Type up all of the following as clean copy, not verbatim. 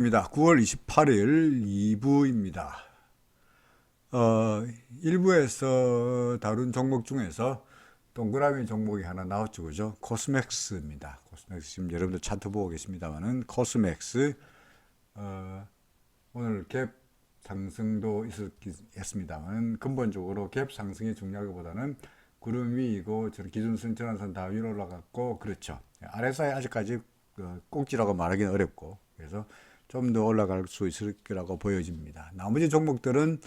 입니다. 9월 28일 2부입니다. 1부에서 다룬 종목 중에서 동그라미 종목이 하나 나왔죠, 그죠? 코스맥스입니다. 코스맥스 지금 여러분들 차트 보고 계십니다만은 코스맥스 오늘 갭 상승도 있었습니다만 근본적으로 갭 상승이 중요하기보다는 구름 위이고 기준선 전환선 다 위로 올라갔고 그렇죠. RSI 아직까지 꼭지라고 말하기는 어렵고 그래서 좀 더 올라갈 수 있을 거라고 보여집니다. 나머지 종목들은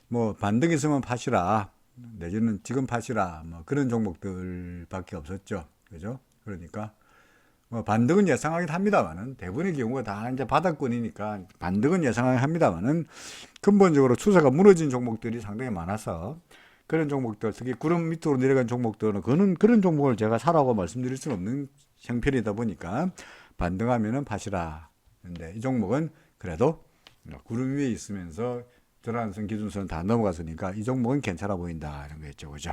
뭐 반등 있으면 파시라 내지는 지금 파시라 뭐 그런 종목들밖에 없었죠. 그죠? 그러니까 뭐 반등은 예상하긴 합니다만은 대부분의 경우가 다 이제 바닥권이니까 반등은 예상하긴 합니다만은 근본적으로 추세가 무너진 종목들이 상당히 많아서 그런 종목들 특히 구름 밑으로 내려간 종목들은 그런 종목을 제가 사라고 말씀드릴 수는 없는 형편이다 보니까 반등하면은 파시라. 근데 이 종목은 그래도 구름 위에 있으면서 전환선 기준선 다 넘어갔으니까 이 종목은 괜찮아 보인다 이런 거였죠, 그죠?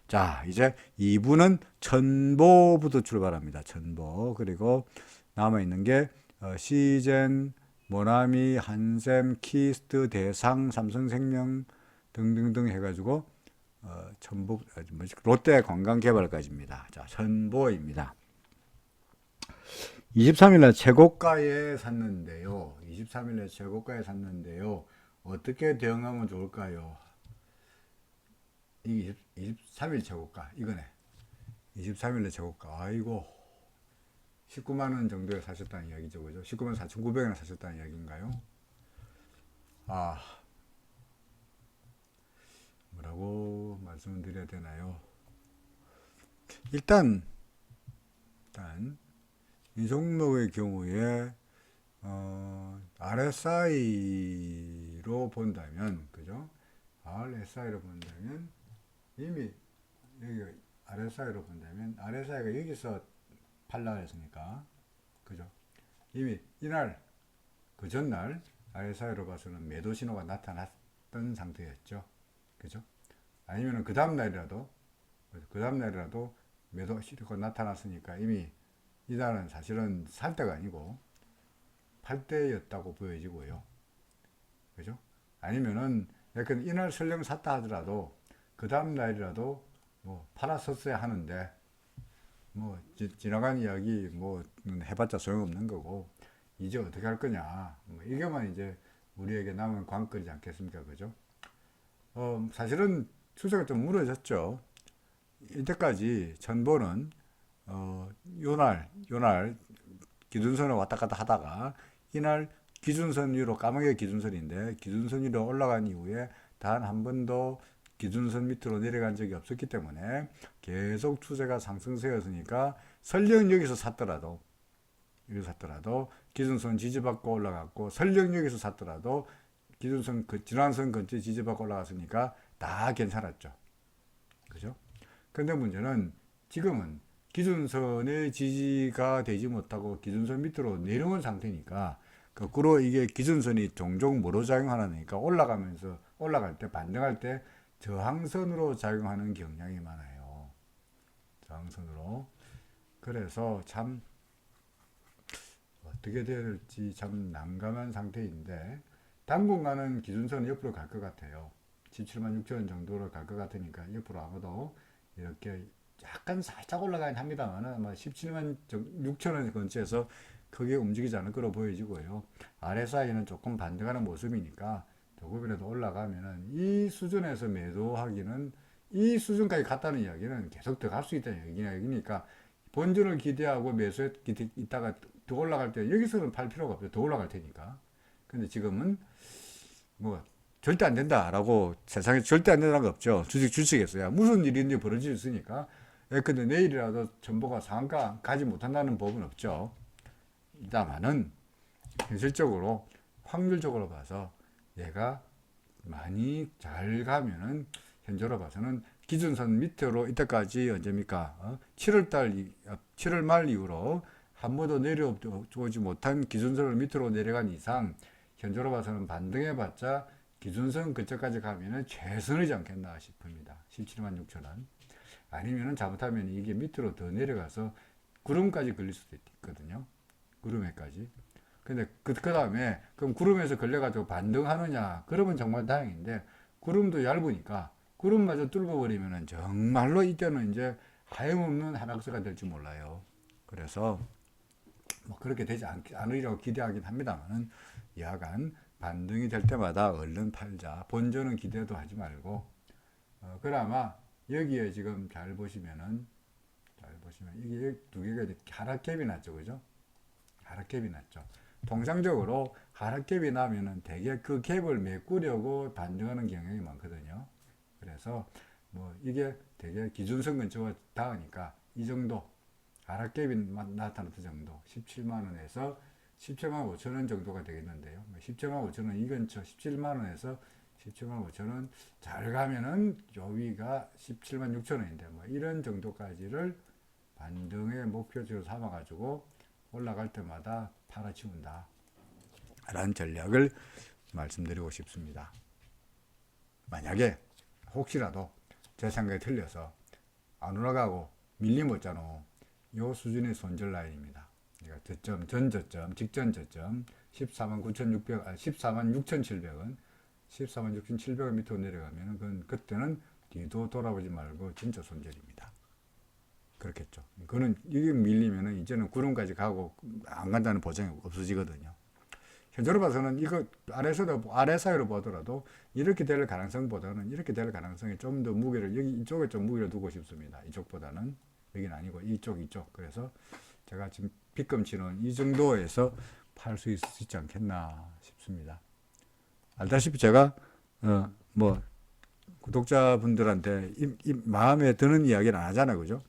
자, 이제 2부는 천보부터 출발합니다. 천보. 그리고 남아있는 게 시젠, 모나미, 한샘, 키스트, 대상, 삼성생명 등등등 해가지고 천보, 롯데 관광개발까지입니다. 자, 천보입니다. 23일날 최고가에 샀는데요. 23일날 최고가에 샀는데요. 어떻게 대응하면 좋을까요? 이게 23일 최고가 이거네. 23일날 최고가. 아이고 19만원 정도에 사셨다는 이야기죠, 그죠? 19만 4,900원에 사셨다는 이야기인가요? 아, 뭐라고 말씀을 드려야 되나요? 일단 이 종목의 경우에 RSI로 본다면, 그죠? RSI로 본다면 이미 여기 RSI로 본다면 RSI가 여기서 팔라 했으니까, 그죠? 이미 이날 그 전날 RSI로 봐서는 매도 신호가 나타났던 상태였죠, 그죠? 아니면은 그 다음 날이라도 매도 신호가 나타났으니까 이미 이날은 사실은 살 때가 아니고 팔 때였다고 보여지고요. 그죠? 아니면은 약간 이날 설령 샀다 하더라도 그 다음 날이라도 뭐 팔았었어야 하는데 뭐 지나간 이야기 뭐 해봤자 소용없는 거고 이제 어떻게 할 거냐 뭐 이게만 이제 우리에게 남은 관건이지 않겠습니까? 그죠? 사실은 추세가 좀 무너졌죠. 이때까지 전보는 요날 기준선을 왔다 갔다 하다가 이날 기준선 위로 까마귀 기준선인데 기준선 위로 올라간 이후에 단 한 번도 기준선 밑으로 내려간 적이 없었기 때문에 계속 추세가 상승세였으니까 설령 여기서 샀더라도 기준선 지지받고 올라갔고 설령 여기서 샀더라도 기준선 지난선 근처 지지받고 올라갔으니까 다 괜찮았죠. 그죠? 근데 문제는 지금은 기준선의 지지가 되지 못하고 기준선 밑으로 내려온 상태니까 거꾸로 이게 기준선이 종종 뭐로 작용하니까 올라갈 때 반등할 때 저항선으로 작용하는 경향이 많아요. 저항선으로. 그래서 참 어떻게 돼야 될지 참 난감한 상태인데 당분간은 기준선 옆으로 갈 것 같아요. 17만 6천 원 정도로 갈 것 같으니까 옆으로 아마도 이렇게 약간 살짝 올라가긴 합니다만 아마 17만 6천 원 근처에서 크게 움직이지 않을 거로 보여지고요. RSI는 조금 반등하는 모습이니까 조금이라도 올라가면은 이 수준에서 매도하기는 이 수준까지 갔다는 이야기는 계속 더 갈 수 있다는 이야기니까 본전을 기대하고 매수해 있다가 더 올라갈 때 여기서는 팔 필요가 없죠. 더 올라갈 테니까. 근데 지금은 뭐 절대 안 된다라고 세상에 절대 안 된다는 거 없죠. 주식에서야 무슨 일인지 벌어질 수 있으니까. 근데 내일이라도 정보가 상한가 가지 못한다는 법은 없죠. 다만은 현실적으로 확률적으로 봐서 얘가 많이 잘 가면은 현재로 봐서는 기준선 밑으로 이때까지 언제입니까? 7월 말 이후로 한 번도 내려오지 못한 기준선을 밑으로 내려간 이상 현재로 봐서는 반등해봤자 기준선 근처까지 가면은 최선이지 않겠나 싶습니다. 17만 6천 원. 아니면은 잘못하면 이게 밑으로 더 내려가서 구름까지 걸릴 수도 있거든요. 구름에까지. 근데 그 다음에 그럼 구름에서 걸려가지고 반등하느냐? 그러면 정말 다행인데 구름도 얇으니까 구름마저 뚫어버리면은 정말로 이때는 이제 하염없는 하락세가 될지 몰라요. 그래서 뭐 그렇게 되지 않으리라고 기대하긴 합니다만은 여하간 반등이 될 때마다 얼른 팔자. 본전은 기대도 하지 말고 그나마 여기에 지금 잘 보시면 이게 두 개가 하락갭이 났죠, 그죠? 하락갭이 났죠. 통상적으로 하락갭이 나면은 대개 그 갭을 메꾸려고 반등하는 경향이 많거든요. 그래서 뭐 이게 되게 기준선 근처가 닿으니까 이 정도 하락갭이 나타났던 정도 17만 원에서 17만 5천 원 정도가 되겠는데요. 17만 5천 원 이 근처 17만 원에서 17만 5천 원 잘 가면은 요 위가 17만 6천 원인데 뭐 이런 정도까지를 반등의 목표치로 삼아가지고 올라갈 때마다 팔아치운다 라는 전략을 말씀드리고 싶습니다. 만약에 혹시라도 제 생각이 틀려서 안 올라가고 밀림 없잖아. 요 수준의 손절 라인입니다. 그러니까 저점, 전 저점, 직전 저점 14만 9,600, 14만 6,700원, 14만 6,700원 밑으로 내려가면 그때는 뒤도 돌아보지 말고 진짜 손절입니다. 그렇겠죠. 그는 이게 밀리면은 이제는 구름까지 가고 안 간다는 보장이 없어지거든요. 현재로 봐서는 이거 아래 사이로 보더라도 이렇게 될 가능성보다는 이렇게 될 가능성이 좀 더 무게를 여기 이쪽에 좀 무게를 두고 싶습니다. 이쪽보다는 여기는 아니고 이쪽. 그래서 제가 지금 빗금치는 이 정도에서 팔 수 있지 않겠나 싶습니다. 알다시피 제가 뭐 구독자분들한테 마음에 드는 이야기를 안 하잖아요, 그죠?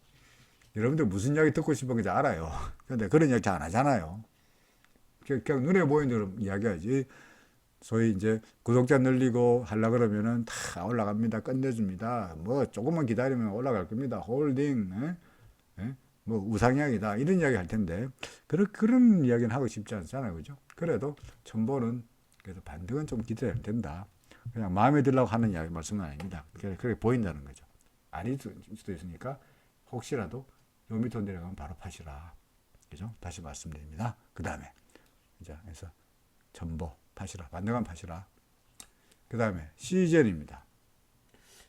여러분들 무슨 이야기 듣고 싶은 건지 알아요. 근데 그런 이야기 잘 안 하잖아요. 그냥 눈에 보이는 대로 이야기하지. 소위 이제 구독자 늘리고 하려 그러면은 다 올라갑니다. 끝내줍니다. 뭐 조금만 기다리면 올라갈 겁니다. 홀딩, 뭐 우상향이다. 이런 이야기 할 텐데 그런 이야기는 하고 싶지 않잖아요, 그죠? 그래도 첨보는 그래서 반등은 좀 기대해야 된다. 그냥 마음에 들라고 하는 이야기 말씀은 아닙니다. 그렇게 보인다는 거죠. 아닐 수도 있으니까 혹시라도 요 밑으로 내려가면 바로 파시라. 그죠? 다시 말씀드립니다. 그 다음에 이제 그래서 첨보 파시라. 반등한 파시라. 그 다음에 시젠입니다.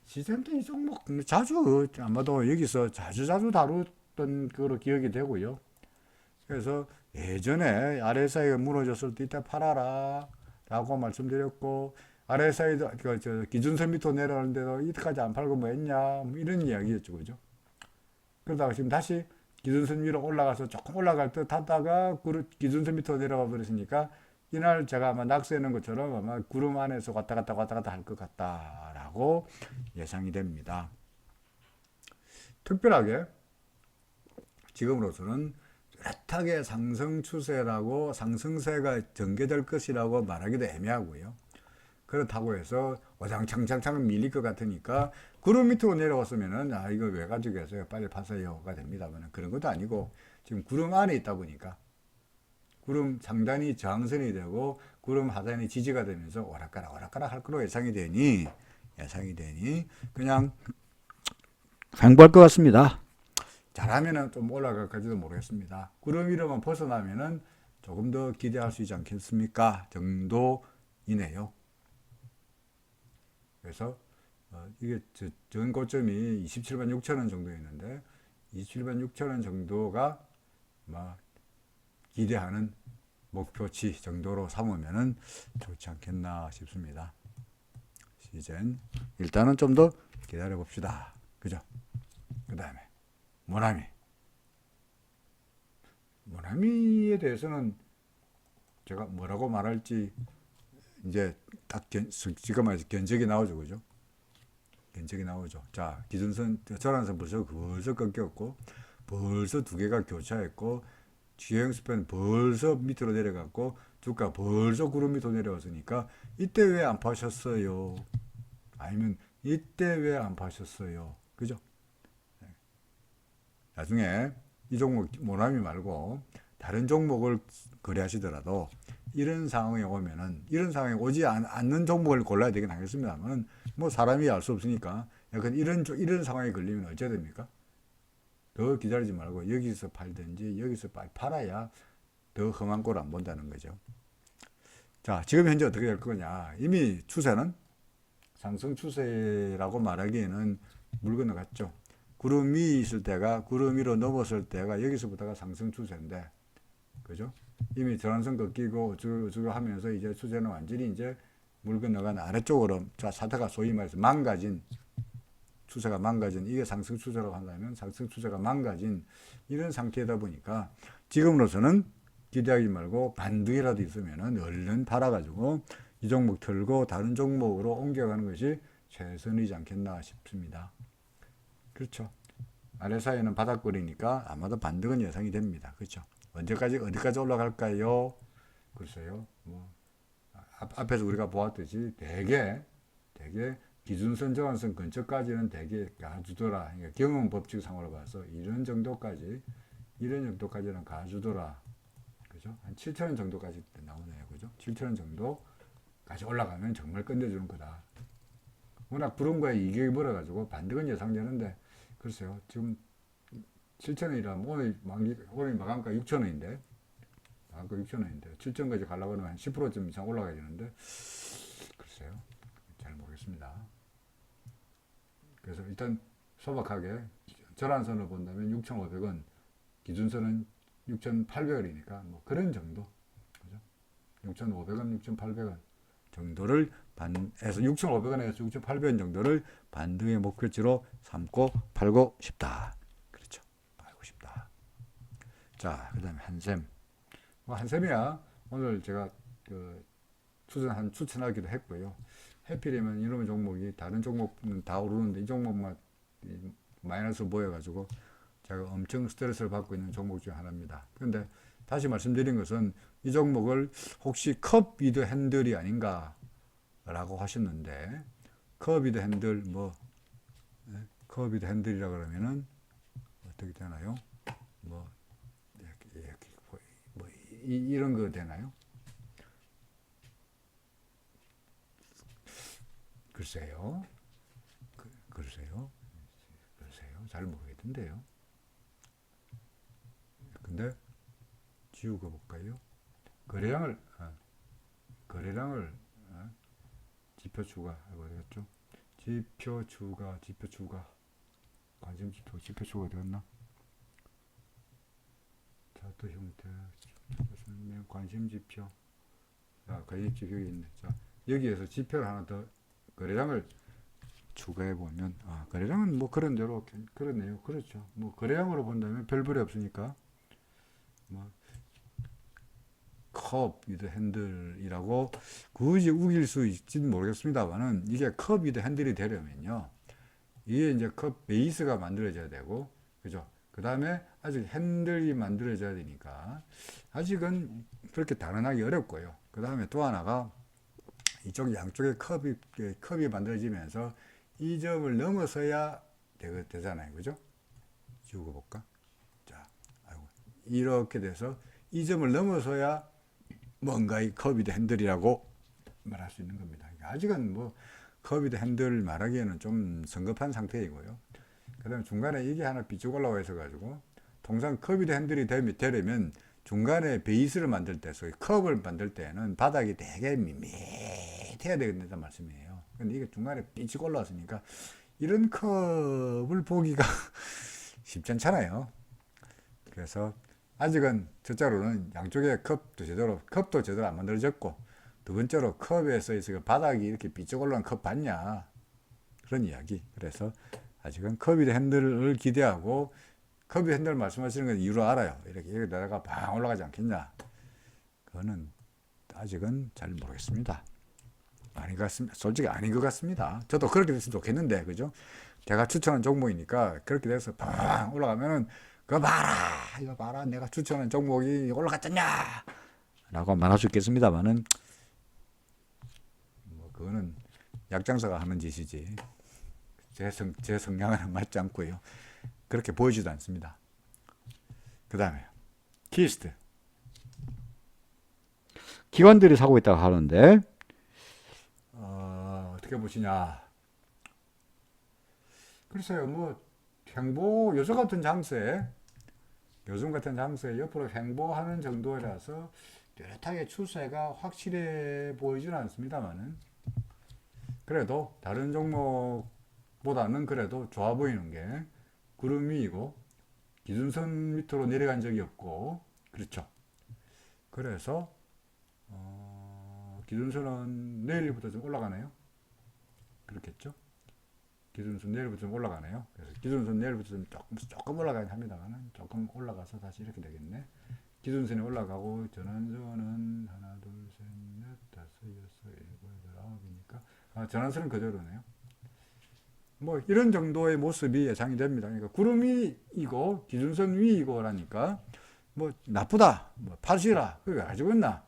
시젠도 이 종목 자주 아마도 여기서 자주 다뤘던 거로 기억이 되고요. 그래서 예전에 RSI가 무너졌을 때 이때 팔아라 라고 말씀드렸고 RSI도 기준선 밑으로 내려오는데도 이때까지 안 팔고 뭐 했냐 뭐 이런 이야기였죠, 그죠? 그러다가 지금 다시 기준선 위로 올라가서 조금 올라갈 듯 하다가 기준선 밑으로 내려가 버렸으니까 이날 제가 아마 낙서해놓은 것처럼 아마 구름 안에서 왔다 갔다 할 것 같다라고 예상이 됩니다. 특별하게 지금으로서는 뚜렷하게 상승 추세라고 상승세가 전개될 것이라고 말하기도 애매하고요. 그렇다고 해서 와장창창 밀릴 것 같으니까 구름 밑으로 내려왔으면은 이거 왜 가지고 계세요? 빨리 파세요가 됩니다만 그런 것도 아니고 지금 구름 안에 있다 보니까 구름 상단이 저항선이 되고 구름 하단이 지지가 되면서 오락가락 할 거로 예상이 되니 그냥 상부할 것 같습니다. 잘하면은 좀 올라갈지도 모르겠습니다. 구름 위로만 벗어나면은 조금 더 기대할 수 있지 않겠습니까? 정도이네요. 그래서 이게 전 고점이 27만 6천 원 정도였는데 27만 6천 원 정도가 기대하는 목표치 정도로 삼으면은 좋지 않겠나 싶습니다. 시젠 일단은 좀 더 기다려 봅시다. 그죠? 그 다음에 모나미에 대해서는 제가 뭐라고 말할지 이제 딱 지금 견적이 나오죠, 그죠? 견적이 나오죠. 자, 기준선 저란선 벌써 꺾였고 벌써 두 개가 교차했고 주행스팬 벌써 밑으로 내려갔고 주가 벌써 구름 밑으로 내려왔으니까 이때 왜 안 파셨어요? 아니면 이때 왜 안 파셨어요? 그죠? 나중에 이 종목 모나미 말고 다른 종목을 거래하시더라도 이런 상황에 오지 않는 종목을 골라야 되긴 하겠습니다만 뭐 사람이 알 수 없으니까 약간 이런 상황에 걸리면 어찌해야 됩니까? 더 기다리지 말고 여기서 팔든지 여기서 팔아야 더 험한 꼴을 안 본다는 거죠. 자, 지금 현재 어떻게 될 거냐. 이미 추세는 상승 추세라고 말하기에는 물 건너갔죠. 구름 위 있을 때가, 구름 위로 넘었을 때가 여기서부터가 상승 추세인데, 그죠? 이미 전환선 꺾이고 어쩌고 하면서 이제 추세는 완전히 이제 물 건너간 아래쪽으로, 자, 사태가 소위 말해서 망가진, 추세가 망가진, 이게 상승 추세라고 한다면 상승 추세가 망가진 이런 상태다 보니까 지금으로서는 기대하지 말고 반등이라도 있으면은 얼른 팔아가지고 이 종목 털고 다른 종목으로 옮겨가는 것이 최선이지 않겠나 싶습니다. 그렇죠. 아래 사이는 바닥거리니까 아마도 반등은 예상이 됩니다. 그렇죠. 언제까지 어디까지 올라갈까요? 글쎄요. 뭐 앞에서 우리가 보았듯이 대개 기준선 저항선 근처까지는 대개 가주더라. 그러니까 경험 법칙상으로 봐서 이런 정도까지는 가주더라. 그죠? 한 7,000원 정도까지 나오네요. 그죠? 7,000원 정도까지 올라가면 정말 끝내주는 거다. 워낙 부른 거에 이격이 벌어가지고 반등은 예상되는데, 글쎄요. 지금 7,000원이라면 오늘 마감가 6,000원인데, 7,000원까지 가려고 하면 한 10%쯤 이상 올라가야 되는데, 글쎄요. 잘 모르겠습니다. 그래서 일단 소박하게 전환선을 본다면 6,500원, 기준선은 6,800원이니까 뭐 그런 정도. 그죠? 6,500원, 6,800원 정도를 반에서 6,500원에서 6,800원 정도를 반등의 목표치로 삼고 팔고 싶다. 그렇죠. 팔고 싶다. 자, 그다음에 한샘. 뭐 한샘이야. 오늘 제가 추천하기도 했고요. 해필이면 이런 종목이 다른 종목은 다 오르는데 이 종목만 마이너스 보여가지고 제가 엄청 스트레스를 받고 있는 종목 중 하나입니다. 그런데 다시 말씀드린 것은 이 종목을 혹시 컵 위드 핸들이 아닌가 라고 하셨는데, 컵 위드 핸들 컵 위드 핸들이라 그러면은 어떻게 되나요? 이런 거 되나요? 글쎄요. 글쎄요. 잘 모르겠던데요. 근데 지우고 볼까요? 거래량을 지표 추가 어디갔죠? 지표 추가 관심 지표 추가 되었나? 차트 형태 관심 지표. 자, 관심 지표 여기 있네. 자, 여기에서 지표를 하나 더 거래량을 추가해 보면, 거래량은 뭐 그런 대로 그렇네요. 그렇죠. 뭐 거래량으로 본다면 별볼이 없으니까 컵 위드 핸들이라고 굳이 우길 수 있지는 모르겠습니다만은, 이게 컵 위드 핸들이 되려면요, 이게 이제 컵 베이스가 만들어져야 되고, 그죠? 그 다음에 아직 핸들이 만들어져야 되니까 아직은 그렇게 단언하기 어렵고요. 그 다음에 또 하나가 이쪽 양쪽에 컵이 만들어지면서 이 점을 넘어서야 되잖아요. 그죠? 지우고 볼까? 자, 이렇게 돼서 이 점을 넘어서야 뭔가 이 커비드 핸들이라고 말할 수 있는 겁니다. 아직은 뭐 커비드 핸들 말하기에는 좀 성급한 상태이고요. 그 다음에 중간에 이게 하나 삐쭉 올라와 있어가지고, 통상 커비드 핸들이 되려면 중간에 베이스를 만들 때, 소위 컵을 만들 때는 바닥이 되게 밋밋해야 되겠다는 말씀이에요. 근데 이게 중간에 삐쭉 올라왔으니까 이런 컵을 보기가 쉽지 않잖아요. 그래서 아직은 첫째로는 양쪽에 컵도 제대로 안 만들어졌고, 두 번째로 컵에서 그 바닥이 이렇게 삐쭉 올라온 컵 봤냐, 그런 이야기. 그래서 아직은 커비드 핸들을 기대하고, 커비드 핸들 말씀하시는 건 이유로 알아요. 이렇게 내다가 방 올라가지 않겠냐. 그거는 아직은 잘 모르겠습니다. 아닌 것 같습니다. 솔직히 아닌 것 같습니다. 저도 그렇게 됐으면 좋겠는데, 그죠? 제가 추천한 종목이니까 그렇게 돼서 방 올라가면은 이거 봐라, 내가 추천한 종목이 올라갔잖냐 라고 말할 수 있겠습니다만은, 뭐 그거는 약장사가 하는 짓이지 제 성향에는 맞지 않고요. 그렇게 보이지도 않습니다. 그 다음에 키스트. 기관들이 사고 있다고 하는데, 어떻게 보시냐. 글쎄요, 뭐 행보 요새 같은 장세에 요즘 같은 장소에 옆으로 횡보하는 정도라서 뚜렷하게 추세가 확실해 보이지는 않습니다만은 그래도 다른 종목보다는 그래도 좋아 보이는 게 구름 위이고 기준선 밑으로 내려간 적이 없고 그렇죠. 그래서 기준선은 내일부터 좀 올라가네요. 그렇겠죠? 기준선 내일부터 좀 올라가네요. 그래서 기준선 내일부터 좀 조금 올라가긴 합니다만 조금 올라가서 다시 이렇게 되겠네. 기준선이 올라가고 전환선은 하나, 둘, 셋, 넷, 다섯, 여섯, 일곱, 여덟, 아홉이니까 전환선은 그대로네요. 뭐 이런 정도의 모습이 예상이 됩니다. 그러니까 구름 위이고 기준선 위이고라니까 뭐 나쁘다, 뭐 파시라 그거 가지고 있나?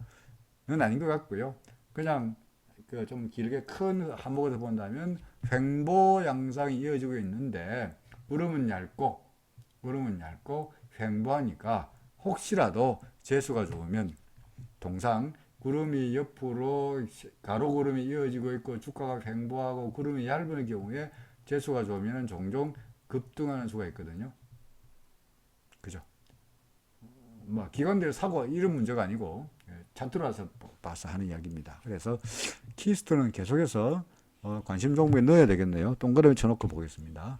는 아닌 것 같고요. 그냥 그 좀 길게 큰 항목에서 본다면 횡보 양상이 이어지고 있는데 구름은 얇고 횡보하니까 혹시라도 재수가 좋으면 동상 구름이 옆으로 가로 구름이 이어지고 있고 주가가 횡보하고 구름이 얇은 경우에 재수가 좋으면 종종 급등하는 수가 있거든요. 그죠? 뭐 기관들 사고 이런 문제가 아니고 차트라서 봐서 하는 이야기입니다. 그래서 키스톤은 계속해서 관심 종목에 넣어야 되겠네요. 동그라미 쳐놓고 보겠습니다.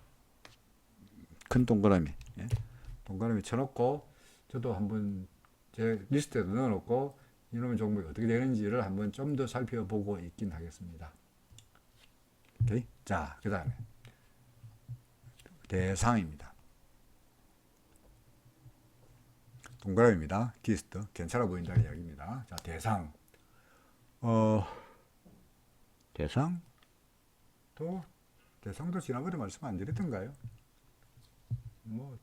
큰 동그라미. 예. 동그라미 쳐놓고 저도 한번 제 리스트에 넣어놓고 이놈의 종목이 어떻게 되는지를 한번 좀 더 살펴보고 있긴 하겠습니다. 오케이? 자, 그 다음에 대상입니다. 동그라미입니다. 키스트 괜찮아 보인다는 이야기입니다. 자, 대상. 대상도 지난번에 말씀 안 드렸던가요? 뭐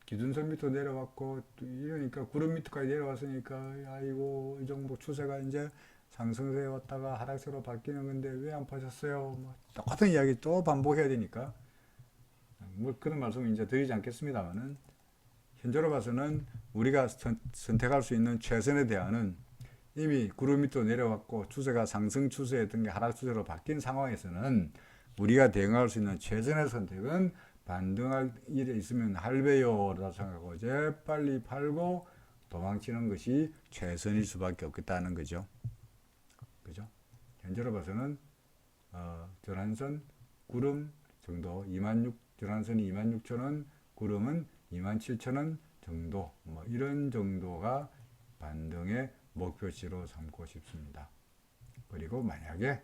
기준선 밑으로 내려왔고 이러니까 구름 밑까지 내려왔으니까 아이고 이 종목 추세가 이제 상승세에 왔다가 하락세로 바뀌는 건데 왜 안 파셨어요? 뭐 똑같은 이야기 또 반복해야 되니까 뭐 그런 말씀 이제 드리지 않겠습니다만은 현재로 봐서는 우리가 선택할 수 있는 최선의 대안은 이미 구름 밑으로 내려왔고 추세가 상승 추세였던 게 하락 추세로 바뀐 상황에서는 우리가 대응할 수 있는 최선의 선택은 반등할 일에 있으면 할배요라고 생각하고 재빨리 팔고 도망치는 것이 최선일 수밖에 없겠다는 거죠. 그죠? 현재로 봐서는 전환선 구름 정도 26 전환선이 26,000원, 구름은 27,000원 정도 뭐 이런 정도가 반등의 목표치로 삼고 싶습니다. 그리고 만약에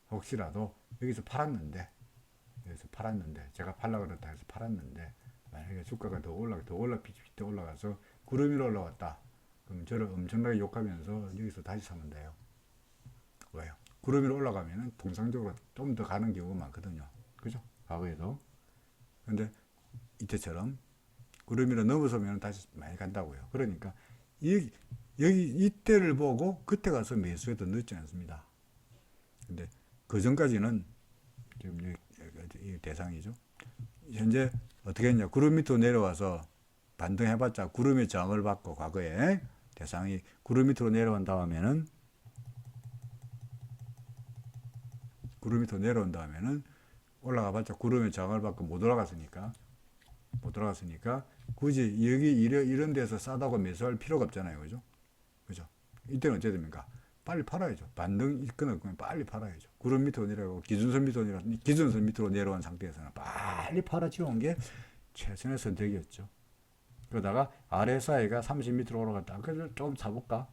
혹시라도 여기서 팔았는데 제가 팔라고 그랬다 해서 팔았는데 만약에 주가가 더 올라가서 구름 위로 올라왔다 그럼 저를 엄청나게 욕하면서 여기서 다시 사면 돼요. 왜요? 구름 위로 올라가면 통상적으로 좀 더 가는 경우가 많거든요. 그죠? 과거에도. 근데 이때처럼 구름 위로 넘어서면 다시 많이 간다고요. 그러니까 여기 이때를 보고 그때 가서 매수해도 늦지 않습니다. 근데 그 전까지는 지금 이 대상이죠. 현재 어떻게 했냐? 구름 밑으로 내려와서 반등해봤자 구름의 저항을 받고 과거에 대상이 구름 밑으로 내려온 다음에는 올라가봤자 구름의 저항을 받고 못 올라갔으니까 굳이 여기 이런 데서 싸다고 매수할 필요가 없잖아요. 그죠? 이때는 어떻게 됩니까? 빨리 팔아야죠. 반등 끊었으면 빨리 팔아야죠. 구름 밑으로 내려가고 기준선 밑으로 내려온 상태에서는 빨리 팔아치운 게 최선의 선택이었죠. 그러다가 RSI가 30m로 올라갔다. 그래서 좀 사볼까?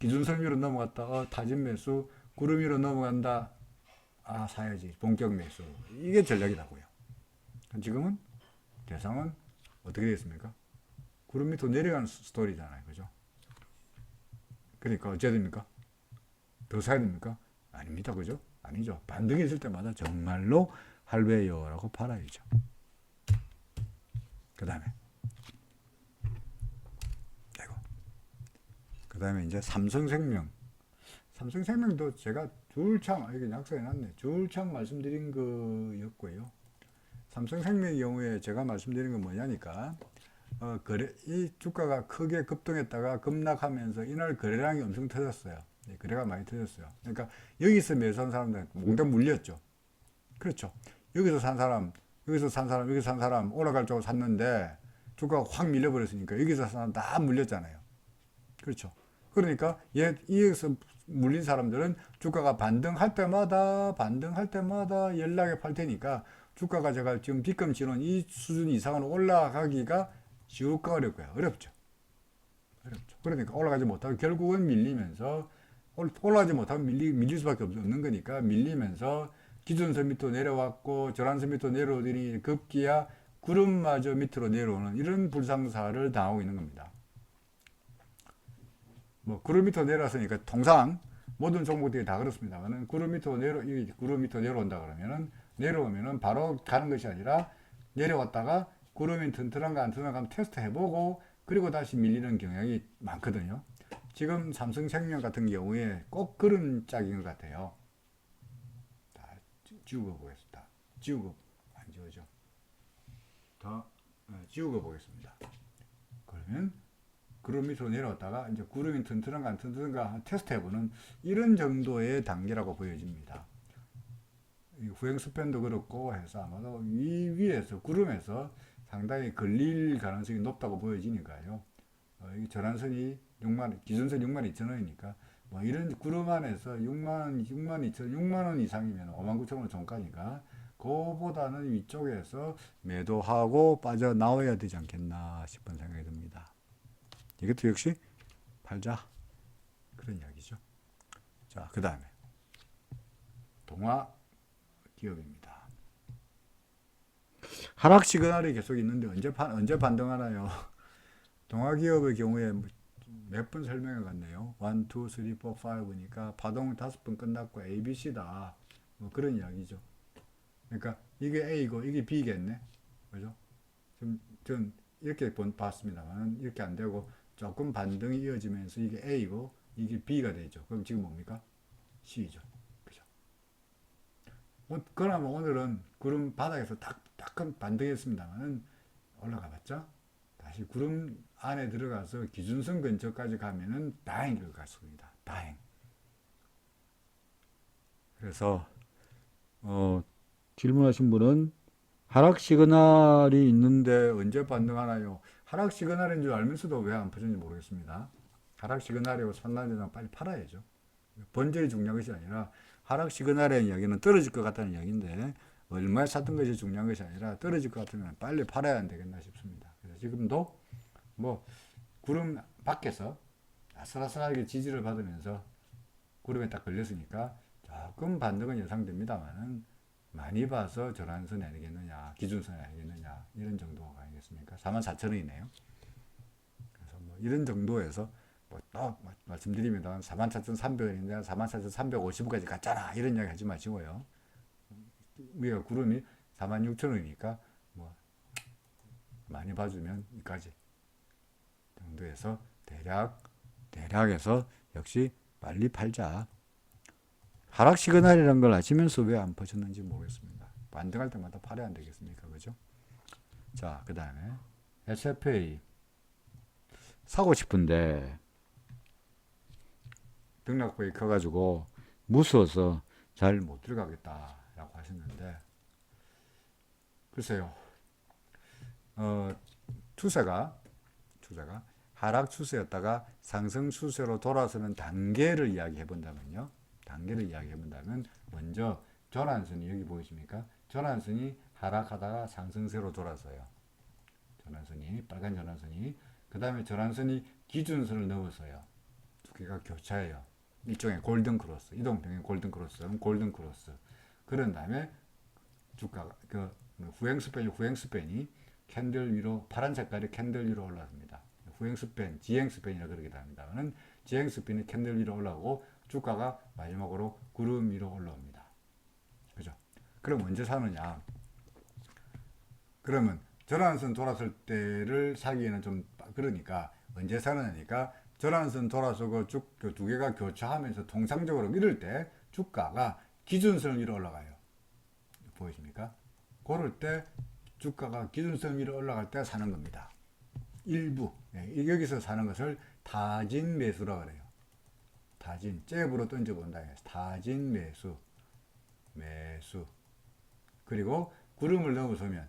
기준선 위로 넘어갔다. 타진 매수. 구름 위로 넘어간다. 사야지. 본격 매수. 이게 전략이라고요. 지금은 대상은 어떻게 되겠습니까? 구름 밑으로 내려가는 스토리잖아요. 그죠? 그러니까 어째야 됩니까? 더 사야 됩니까? 아닙니다. 그죠? 아니죠. 반등이 있을 때마다 정말로 할배요라고 팔아야죠. 그 다음에 이제 삼성생명도 제가 줄창 이게 약속해놨네. 줄창 말씀드린 거였고요. 삼성생명의 경우에 제가 말씀드린 건 뭐냐니까 이 주가가 크게 급등했다가 급락하면서 이날 거래량이 엄청 터졌어요. 거래가 많이 터졌어요. 그러니까 여기서 매수한 사람들 몽땅 물렸죠. 그렇죠. 여기서 산 사람 올라갈 줄 샀는데 주가가 확 밀려버렸으니까 여기서 사람 다 물렸잖아요. 그렇죠. 그러니까 여기서 물린 사람들은 주가가 반등할 때마다 연락에 팔 테니까 주가가 제가 지금 B급 진원 이 수준 이상으로 올라가기가 쉬울까 어렵고요. 어렵죠. 그러니까 올라가지 못하고 결국은 밀리면서 올라가지 못하면 밀릴 수밖에 없는 거니까 밀리면서 기준선 밑으로 내려왔고 절한선 밑으로 내려오더니 급기야 구름마저 밑으로 내려오는 이런 불상사를 당하고 있는 겁니다. 뭐 구름 밑으로 내려왔으니까 통상 모든 종목들이 다 그렇습니다만은 구름 밑으로 내려온다 그러면은 내려오면은 바로 가는 것이 아니라 내려왔다가 구름이 튼튼한가 안 튼튼한가 한번 테스트 해보고 그리고 다시 밀리는 경향이 많거든요. 지금 삼성생명 같은 경우에 꼭 그런 짝인 것 같아요. 다 지우고 보겠습니다. 지우고 안 지워져. 더 지우고 보겠습니다. 그러면 구름 밑으로 내려왔다가 이제 구름이 튼튼한가 안 튼튼한가 테스트 해보는 이런 정도의 단계라고 보여집니다. 후행스팬도 그렇고 해서 아마도 위에서 구름에서 상당히 걸릴 가능성이 높다고 보여지니까요. 이 전환선이 6만 기준선 6만 2천 원이니까 뭐 이런 구름 안에서 6만 6만 원 이상이면 5만 9천 원 종가니까 그보다는 위쪽에서 매도하고 빠져나와야 되지 않겠나 싶은 생각이 듭니다. 이것도 역시 팔자 그런 이야기죠. 자, 그 다음에 동화 기업입니다. 하락 시그널이 계속 있는데 언제 반등하나요? 동화 기업의 경우에 몇 번 설명해 갔네요. 1, 2, 3, 4, 5니까 파동 5번 끝났고 ABC다. 뭐 그런 이야기죠. 그러니까 이게 A고 이게 B겠네. 그죠? 전 이렇게 봤습니다만 이렇게 안 되고 조금 반등이 이어지면서 이게 A고 이게 B가 되죠. 그럼 지금 뭡니까? C죠. 그죠? 그나마 오늘은 구름 바닥에서 딱딱한 반등했습니다만 올라가 봤죠? 다시 구름 안에 들어가서 기준선 근처까지 가면은 다행일 것 같습니다. 다행. 그래서 질문하신 분은 하락 시그널이 있는데 언제 반등하나요? 하락 시그널인 줄 알면서도 왜 안 퍼졌는지 모르겠습니다. 하락 시그널이고 산란전장 빨리 팔아야죠. 번절이 중요한 것이 아니라 하락 시그널의 이야기는 떨어질 것 같다는 이야기인데 얼마에 샀던 것이 중요한 것이 아니라 떨어질 것 같으면 빨리 팔아야 안 되겠나 싶습니다. 그래서 지금도 뭐 구름 밖에서 아슬아슬하게 지지를 받으면서 구름에 딱 걸렸으니까 조금 반등은 예상됩니다만은 많이 봐서 전환선 아니겠느냐, 기준선 아니겠느냐 이런 정도가 아니겠습니까? 44,000원이네요. 그래서 뭐 이런 정도에서 뭐또 말씀드리면 44,300원인데 44,350원까지 갔잖아 이런 이야기 하지 마시고요. 우리가 구름이 46,000원이니까 뭐 많이 봐주면 이까지 정도에서 대략에서 역시 빨리 팔자. 하락 시그널이라는 걸 아시면서 왜 안 퍼졌는지 모르겠습니다. 반등할 때마다 팔아야 안 되겠습니까? 그죠? 자, 그 다음에 SFA 사고 싶은데 등락폭이 커가지고 무서워서 잘 못 들어가겠다라고 하셨는데 글쎄요. 추세가 하락 추세였다가 상승 추세로 돌아서는 단계를 이야기해 본다면 먼저 전환선이 여기 보이십니까? 전환선이 하락하다가 상승세로 돌아서요. 빨간 전환선이 그 다음에 전환선이 기준선을 넘어서요. 두 개가 교차해요. 일종의 골든 크로스, 이동평행 골든 크로스. 그런 다음에 주가가 후행스팬이 캔들 위로 파란 색깔의 캔들 위로 올라갑니다. 후행스팬, 지행스팬이라 그러기도 합니다는 지행스팬이 캔들 위로 올라오고 주가가 마지막으로 구름 위로 올라옵니다. 그죠? 그럼 언제 사느냐? 그러면 전환선 돌았을 때를 사기에는 좀 그러니까 언제 사느냐니까 전환선 돌아서고 그 두 개가 교차하면서 통상적으로 이럴 때 주가가 기준선 위로 올라가요. 보이십니까? 그럴 때 주가가 기준선 위로 올라갈 때 사는 겁니다. 일부 여기서 사는 것을 타진 매수라 그래요. 타진 잽으로 던져본다. 타진 매수 그리고 구름을 넘어서면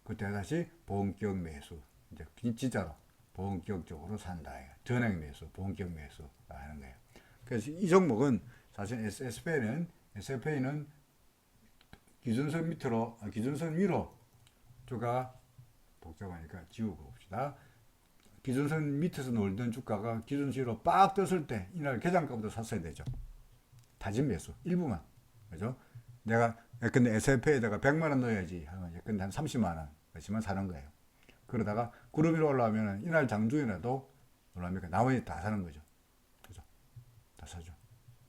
그때 다시 본격 매수 이제 진짜로 본격적으로 산다. 전액 매수, 본격 매수 하는 거예요. 그래서 이 종목은 사실 SFA는 기준선 밑으로, 기준선 위로 주가 복잡하니까 지우고 봅시다. 기준선 밑에서 놀던 주가가 기준선 위로 빡 떴을 때 이날 개장가부터 샀어야 되죠. 다진 매수 일부만, 그죠? 내가 근데 SFA에다가 100만 원 넣어야지 하면 근데 한 30만 원 그렇지만 사는 거예요. 그러다가 구름 위로 올라오면 이날 장중이라도 올라오니까 나머지 다 사는 거죠. 그죠? 다 사죠.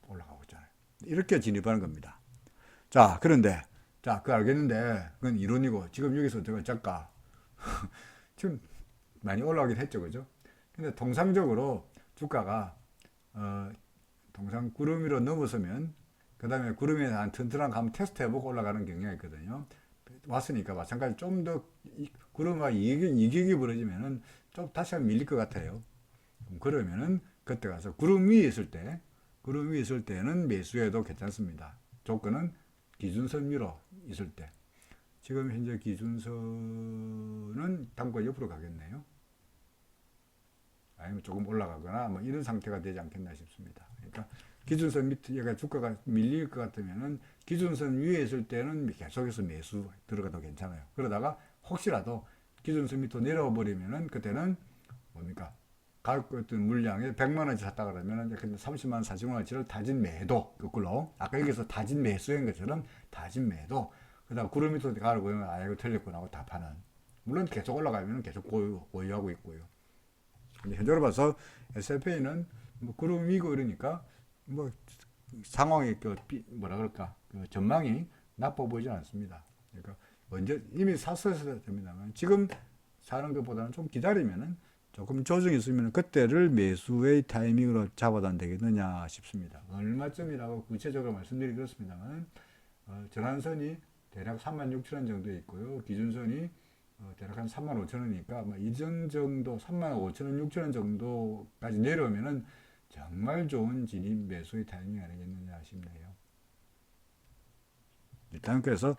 올라가고 있잖아요. 이렇게 진입하는 겁니다. 자, 그런데 자, 그거 알겠는데 그건 이론이고 지금 여기서 제가 잠깐 지금 많이 올라오긴 했죠, 그죠? 근데 통상적으로 주가가 통상 구름 위로 넘어서면 그 다음에 구름에 한 튼튼한 거 한번 테스트 해보고 올라가는 경향이 있거든요. 왔으니까 마찬가지 좀 더 구름과 이격이 벌어지면은 좀 다시 한번 밀릴 것 같아요. 그러면은 그때 가서 구름 위에 있을 때는 매수해도 괜찮습니다. 조건은 기준선 위로 있을 때. 지금 현재 기준선은 단가 옆으로 가겠네요. 아니면 조금 올라가거나 뭐 이런 상태가 되지 않겠나 싶습니다. 그러니까 기준선 밑에 얘가 주가가 밀릴 것 같으면은 기준선 위에 있을 때는 계속해서 매수 들어가도 괜찮아요. 그러다가 혹시라도 기준선 밑으로 내려와 버리면은 그때는 뭡니까? 가격 어떤 물량에 100만 원치 샀다 그러면은 30만 원, 40만 원치를 다진 매도 거꾸로 아까 여기서 다진 매수인 것처럼 다진 매도 그다음 구름 밑으로 가고 보면 아 이거 틀렸구나 하고 다 파는. 물론 계속 올라가면은 계속 보유하고 있고요. 근데 현재로 봐서 SFA는 뭐 구름 위고 이러니까 뭐 상황이 뭐라 그럴까 그 전망이 나빠 보이지 않습니다. 그러니까 언제 이미 샀어야 됩니다만 지금 사는 것보다는 좀 기다리면은 조금 조정이 있으면 그때를 매수의 타이밍으로 잡아도 안 되겠느냐 싶습니다. 얼마쯤이라고 구체적으로 말씀드리기 그렇습니다만 전환선이 대략 36,000원 정도에 있고요. 기준선이 대략 한 35,000원이니까 이전 정도 35,000원, 6,000원 정도까지 내려오면은 정말 좋은 진입 매수의 타이밍이 아니겠느냐 싶네요. 일단 그래서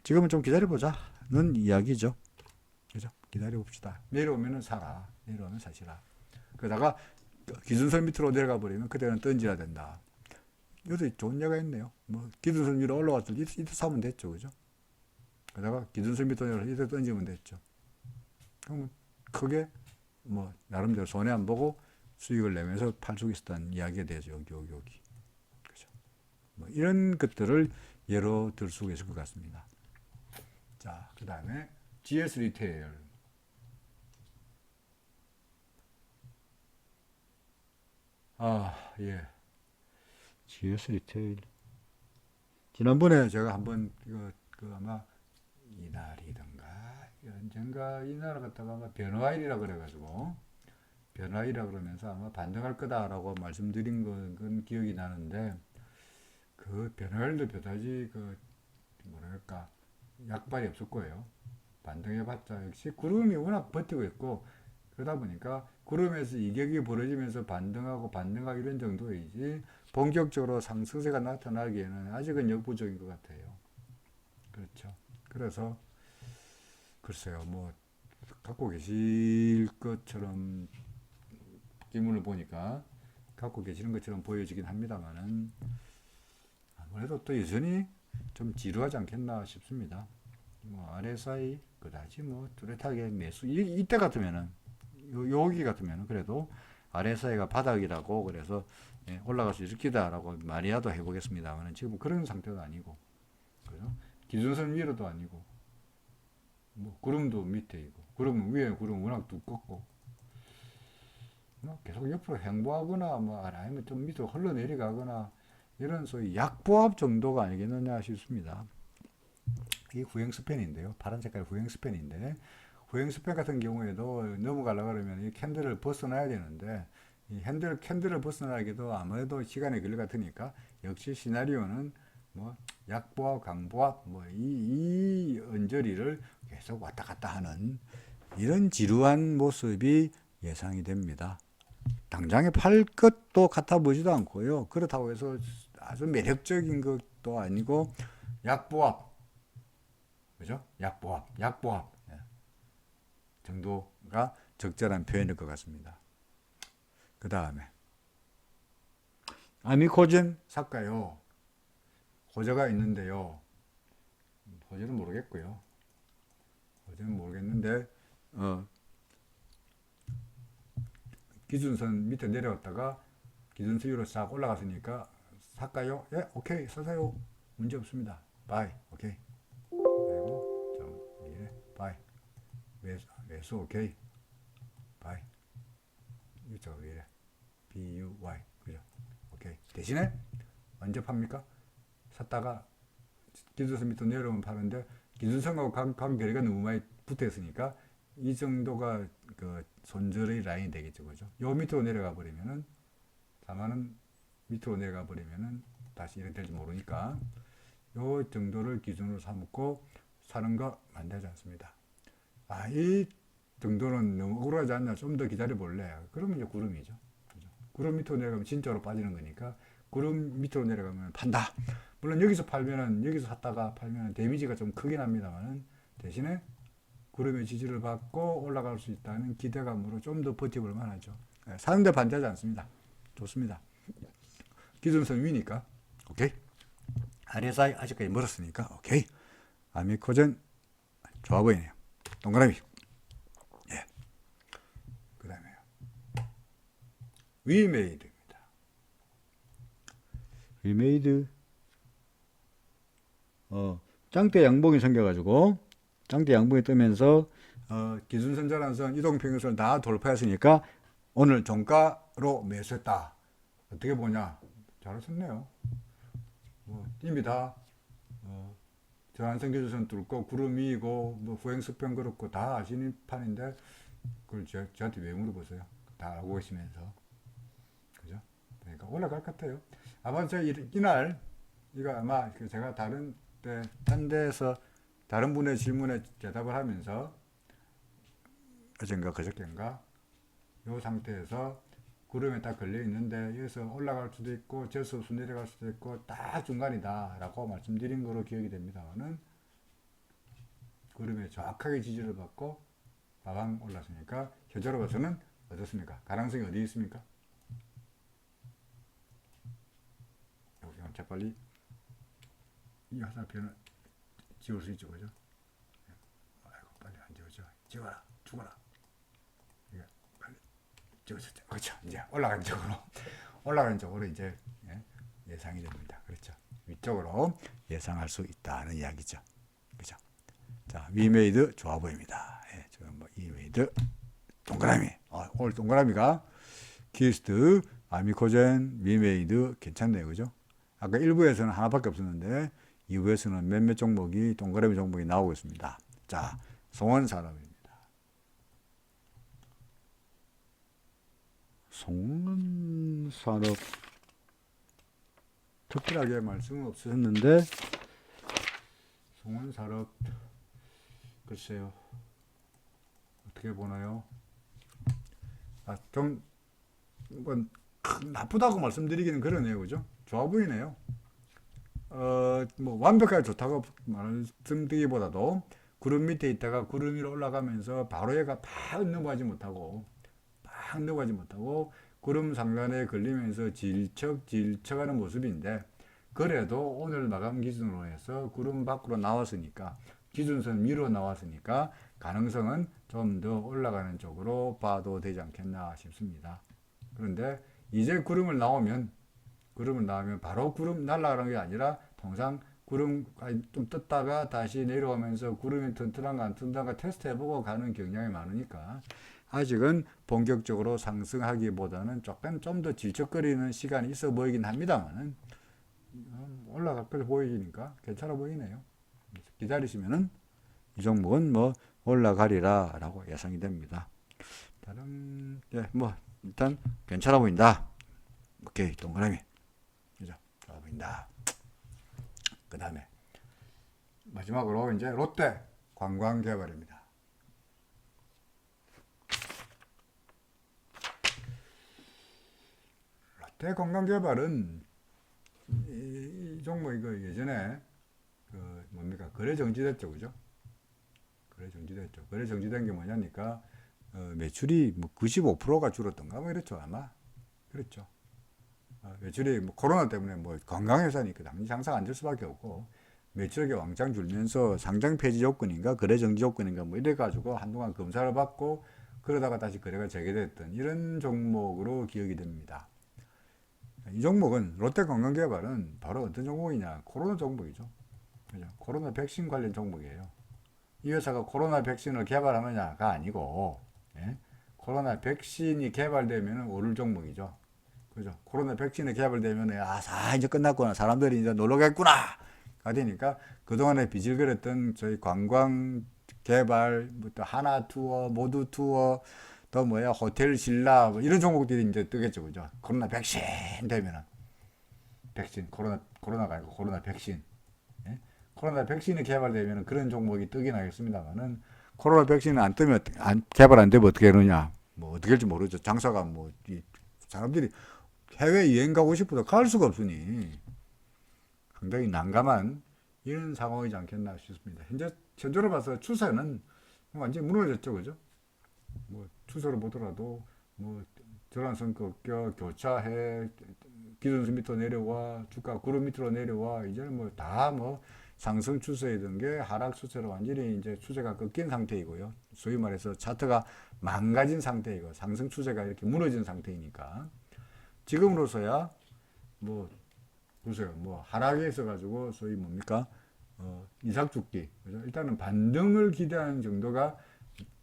지금은 좀 기다려보자는 이야기죠. 그죠? 기다려봅시다. 내려오면은 사라. 내려오면 사시라. 그러다가 기준선 밑으로 내려가 버리면 그때는 던져야 된다. 이것도 좋은 예가 있네요. 뭐 기준선 위로 올라왔을 때 이때 사면 됐죠. 그죠? 그러다가 기준선 밑으로 내려서 이때 던지면 됐죠. 그러면 크게 뭐 나름대로 손해 안 보고 수익을 내면서 팔 수 있었다는 이야기가 되죠. 여기. 그죠? 뭐 이런 것들을 예로 들 수가 있을 것 같습니다. 자, 그 다음에 GS 리테일. 예. GS 리테일. 지난번에 제가 한번 그 아마 이날이든가 언젠가 이날 갔다가 아마 변화일이라 그래가지고 변화일이라 그러면서 아마 반등할 거다라고 말씀드린 건 기억이 나는데 그 변화일도 그다지 그 뭐랄까 약발이 없을 거예요. 반등해봤자 역시 구름이 워낙 버티고 있고 그러다 보니까 구름에서 이격이 벌어지면서 반등하고 이런 정도이지 본격적으로 상승세가 나타나기에는 아직은 역부족인 것 같아요. 그렇죠. 그래서 글쎄요, 뭐 갖고 계실 것처럼 기문을 보니까 갖고 계시는 것처럼 보여지긴 합니다만은 아무래도 또 여전히 좀 지루하지 않겠나 싶습니다. 뭐 RSI 그다지 뭐 뚜렷하게 매수 이때 같으면은 여기 같으면은 그래도 RSI가 바닥이라고 그래서 올라갈 수 있을 기다라고 말이라도 해보겠습니다만 지금 그런 상태도 아니고 그죠? 기준선 위로도 아니고 뭐 구름도 밑에 있고 구름 위에 구름 워낙 두껍고 뭐 계속 옆으로 횡보하거나 뭐 아니면 좀 밑으로 흘러내려가거나 이런 소위 약보합 정도가 아니겠느냐 싶습니다. 이 후행 스팬인데요. 파란 색깔 후행 스팬인데 후행 스팬 같은 경우에도 넘어가려고 그러면 이 캔들을 벗어나야 되는데 이 캔들을 벗어나기도 아무래도 시간이 걸릴 것 같으니까 역시 시나리오는 뭐 약보합, 강보합 뭐 이 언저리를 계속 왔다 갔다 하는 이런 지루한 모습이 예상이 됩니다. 당장에 팔 것도 같아 보지도 않고요. 그렇다고 해서 아주 매력적인 것도 아니고 약보합 그죠? 약보합. 예. 정도가 적절한 표현일 것 같습니다. 그 다음에 아미코젠 살까요? 호재가 있는데요. 호재는 모르겠고요. 호재는 모르겠는데 기준선 밑에 내려왔다가 기준선 위로 싹 올라갔으니까 살까요? 예, 오케이, 사세요. 문제 없습니다. 바이, 오케이. 그리고 좀 이래, 바이. 매수, 오케이. 바이. 이쪽 이래, BUY, 그죠? 오케이. 대신에 언제 팝니까? 샀다가 기준선 밑으로 내려오면 파는데 기준선하고 간결이가 너무 많이 붙어 있으니까 이 정도가 그 손절의 라인이 되겠죠, 그죠? 요 밑으로 내려가 버리면은 4만원 밑으로 내려가 버리면은 다시 이렇게 될지 모르니까 요 정도를 기준으로 삼고 사는 거 만들지 않습니다. 아, 이 정도는 너무 억울하지 않나? 좀 더 기다려 볼래? 그러면 이제 구름이죠. 그죠? 구름 밑으로 내려가면 진짜로 빠지는 거니까 구름 밑으로 내려가면 판다. 물론 여기서 팔면은 여기서 샀다가 팔면은 데미지가 좀 크긴 합니다만은 대신에 구름의 지지를 받고 올라갈 수 있다는 기대감으로 좀 더 버텨볼 만하죠. 사는데 반대하지 않습니다. 좋습니다. 기준선 위니까 오케이. RSI 아직까지 멀었으니까 오케이. 아미코젠 좋아 보이네요. 동그라미. 예. 그 다음에요. 위메이드입니다. 위메이드. 짱대 양봉이 생겨가지고 짱대 양봉이 뜨면서 기준선 전환선 이동평균선을 다 돌파했으니까 오늘 종가로 매수했다. 어떻게 보냐? 잘하셨네요. 이미 다 전환선 기준선 뚫고 구름 위이고 뭐 후행수평 그렇고 다 아시는 판인데 그걸 저한테 왜 물어보세요? 다 알고 계시면서. 그죠? 그러니까 올라갈 것 같아요. 아마 이날 이거 아마 제가 다른 데서 다른 분의 질문에 대답을 하면서 어젠가 그저께인가 이 상태에서 구름에 딱 걸려 있는데 여기서 올라갈 수도 있고 재수 없이 내려갈 수도 있고 딱 중간이다 라고 말씀드린 거로 기억이 됩니다만은 구름에 정확하게 지지를 받고 마방 올랐으니까 현재로 봐서는 어떻습니까? 가능성이 어디 있습니까? 여기 재빨리 이 화살표는 지울 수 있죠, 그죠? 아이고, 빨리 안 지워져. 지워라, 죽어라. 이게 빨리 지워졌죠. 그렇죠. 이제 올라간 쪽으로 이제 예상이 됩니다. 그렇죠. 위쪽으로 예상할 수 있다는 이야기죠. 그죠? 자, 위메이드 좋아 보입니다. 예, 지금 뭐 위메이드 동그라미. 오늘 동그라미가 키스트, 아미코젠, 위메이드 괜찮네요, 그죠? 아까 1부에서는 하나밖에 없었는데 2부에서는 몇몇 종목이 동그라미 종목이 나오고 있습니다. 자, 송원산업입니다. 송원산업 특별하게 말씀은 없으셨는데 송원산업 글쎄요 어떻게 보나요? 좀 뭐 나쁘다고 말씀드리기는 그러네요, 그죠? 좋아 보이네요. 뭐 완벽하게 좋다고 말씀드리기보다도 구름 밑에 있다가 구름 위로 올라가면서 바로 얘가 팍 넘어가지 못하고 구름 상단에 걸리면서 질척하는 모습인데 그래도 오늘 마감 기준으로 해서 구름 밖으로 나왔으니까 기준선 위로 나왔으니까 가능성은 좀 더 올라가는 쪽으로 봐도 되지 않겠나 싶습니다. 그런데 이제 구름을 나오면 바로 구름 날아가는 게 아니라 통상 구름 좀 떴다가 다시 내려오면서 구름이 튼튼한가 안 튼튼한가 테스트 해보고 가는 경향이 많으니까 아직은 본격적으로 상승하기보다는 조금 좀 더 질척거리는 시간이 있어 보이긴 합니다만은 올라갈 걸 보이니까 괜찮아 보이네요. 기다리시면은 이 종목은 뭐 올라가리라 라고 예상이 됩니다. 다른 뭐 일단 괜찮아 보인다. 오케이, 동그라미. 그죠? 좋아 보인다. 그 다음에 마지막으로 이제 롯데 관광개발입니다. 롯데 관광개발은 이 종목 이거 예전에 그 뭡니까 거래 정지됐죠, 그죠? 거래 정지됐죠. 거래 정지된 게 뭐냐니까 매출이 뭐 95%가 줄었던가 뭐 이랬죠 아마. 그랬죠. 매출이 뭐 코로나 때문에 뭐 관광회사니까 당연히 장사가 안 될 수밖에 없고 매출액이 왕창 줄면서 상장 폐지 요건인가 거래 정지 요건인가 뭐 이래가지고 한동안 검사를 받고 그러다가 다시 거래가 재개됐던 이런 종목으로 기억이 됩니다. 이 종목은 롯데관광개발은 바로 어떤 종목이냐 코로나 종목이죠. 그죠? 코로나 백신 관련 종목이에요. 이 회사가 코로나 백신을 개발하느냐가 아니고 예? 코로나 백신이 개발되면 오를 종목이죠. 그죠? 코로나 백신이 개발되면 이제 끝났구나. 사람들이 이제 놀러 가겠구나. 가 되니까 그동안에 비질거렸던 저희 관광 개발부터 하나 투어, 모두 투어, 또 호텔 신라 뭐 이런 종목들이 이제 뜨겠죠. 그죠? 코로나 백신 되면은 백신 코로나가 아니고 코로나 백신. 예? 코로나 백신이 개발되면 그런 종목이 뜨긴 하겠습니다만은 코로나 백신이 안 뜨면 개발 안 되면 어떻게 하느냐. 뭐 어떻게 할지 모르죠. 장사가 사람들이 해외 여행 가고 싶어도 갈 수가 없으니 상당히 난감한 이런 상황이지 않겠나 싶습니다. 현재로 봐서 추세는 완전히 무너졌죠, 그죠? 뭐 추세로 보더라도 전환선 꺾여 교차해 기준선 밑으로 내려와 주가 구름 밑으로 내려와 이제는 다 상승 추세이던 게 하락 추세로 완전히 이제 추세가 꺾인 상태이고요. 소위 말해서 차트가 망가진 상태이고 상승 추세가 이렇게 무너진 상태이니까 지금으로서야 보세요. 하락에 있어가지고 소위 이삭죽기. 그죠? 일단은 반등을 기대하는 정도가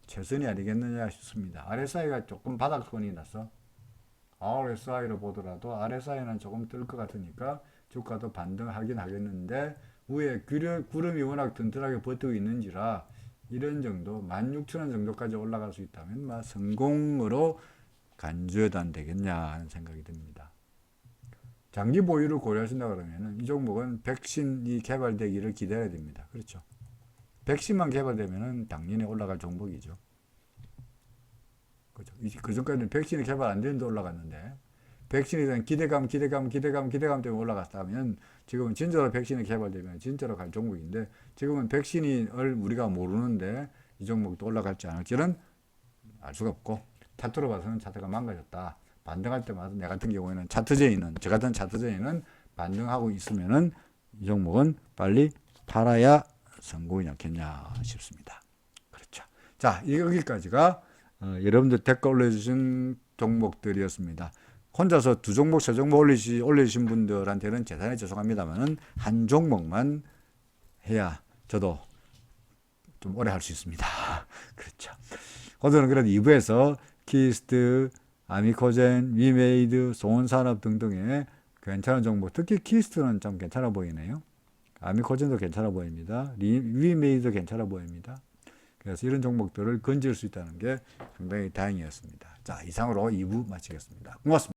최선이 아니겠느냐 싶습니다. RSI가 조금 바닥권이 나서 RSI로 보더라도 RSI는 조금 뜰 것 같으니까 주가도 반등하긴 하겠는데 위에 구름이 워낙 튼튼하게 버티고 있는지라 이런 정도 16,000원 정도까지 올라갈 수 있다면 성공으로 간주해도 안 되겠냐 하는 생각이 듭니다. 장기 보유를 고려하신다 그러면 이 종목은 백신이 개발되기를 기대해야 됩니다. 그렇죠. 백신만 개발되면 당연히 올라갈 종목이죠. 그렇죠. 그 전까지는 백신이 개발 안 되는데 올라갔는데 백신에 대한 기대감 때문에 올라갔다면 지금은 진짜로 백신이 개발되면 진짜로 갈 종목인데 지금은 백신을 우리가 모르는데 이 종목도 올라갈지 안 할지는 알 수가 없고 차트로 봐서는 차트가 망가졌다. 반등할 때마다 내 같은 경우에는 저 같은 차트제인은 반등하고 있으면은 이 종목은 빨리 팔아야 성공이지 않겠냐 싶습니다. 그렇죠. 자, 여기까지가 여러분들 댓글 올려주신 종목들이었습니다. 혼자서 2종목, 3종목 올리신 분들한테는 대단히 죄송합니다만은 한 종목만 해야 저도 좀 오래 할 수 있습니다. 그렇죠. 오늘은 그래도 2부에서 키스트, 아미코젠, 위메이드, 소원산업 등등의 괜찮은 종목, 특히 키스트는 좀 괜찮아 보이네요. 아미코젠도 괜찮아 보입니다. 위메이드도 괜찮아 보입니다. 그래서 이런 종목들을 건질 수 있다는 게 상당히 다행이었습니다. 자, 이상으로 2부 마치겠습니다. 고맙습니다.